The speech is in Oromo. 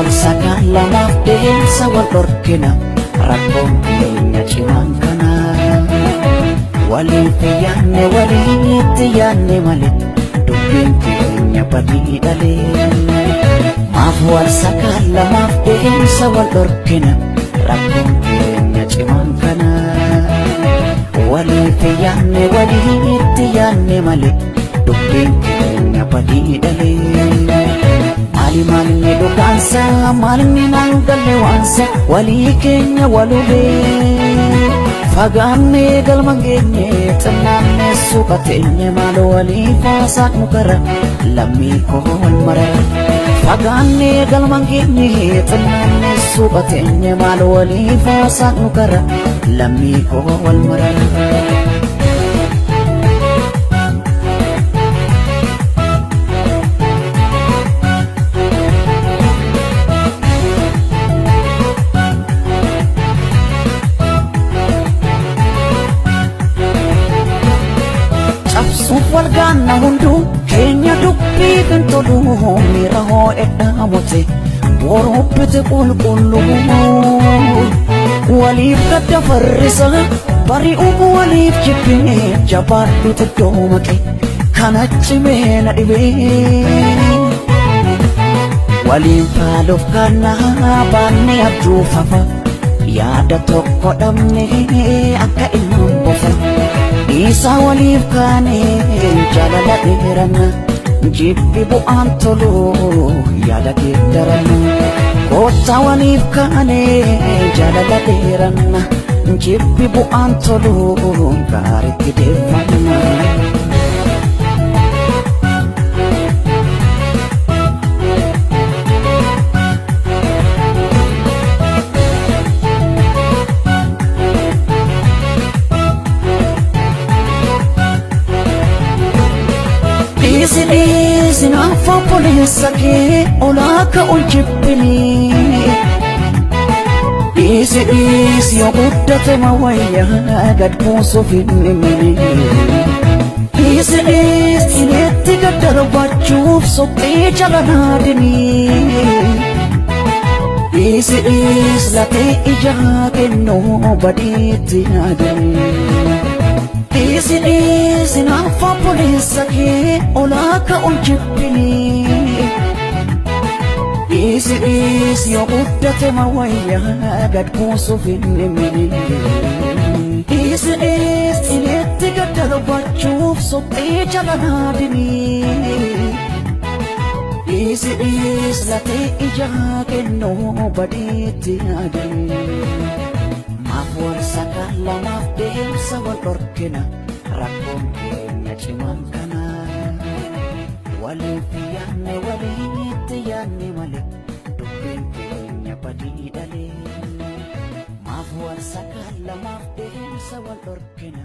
والسكن لما بديمسا والأركنا ربهم كينيا شمانكنا وليتياني وليتياني مالي دبين كينيا بديدالي maaf wal sakala maaf deemsa wal dhorkina rakkoon keenya cimaan kana walitti yaanne malee dubbiin keenya badii dhalee maalinni dhugaansa maalinni naan galle waansa walii keenya walulee fagaannee galma geenye xinnaannee suuqa teenye maal walii faasaaq mukara lammii koo wal mara fagaannee galma geenye xinnaannee suuqa teenye maal walii faasaaq mukara lammii koo wal mara walgana hundu kenya dubbi bintolu miraho edamote worobete qulqullu walif kadda farrisa bari ubu walif jibbine jabaaddu tiddoomaqe kanatti meena dhibe walif faaluuf kana baanne abjuufafa yaada tokko dhabne akka ilmaan bofa isa walif kaane jalala dheerana jibbi bu'aan tolu yaada geeddarana koota walif kaane jalala dheerana jibbi bu'aan tolu gaaritti deeffanna Isin afa polisa ke olaka uljibbini Is yo guddate mawayya gad kuusu finnimini Is inetti gaddarbachuuf sophee jalanaadini Is latee ijaa kennuu badiitti yaadini Isin afa polisa ke olaka uljibbini Is yo guddate mawayya gad kuusu finnimini Is inetti gaddarbachuuf sophee jalanaadini Is latee ijaa kennuu badiitti yaadini maaf wal sakala maaf deemsa wal dhorkina rakkoon keenya cimaan kana walitti yaanne malee dubbiin keenya badii dhalee maaf wal sakala maaf deemsa wal dhorkina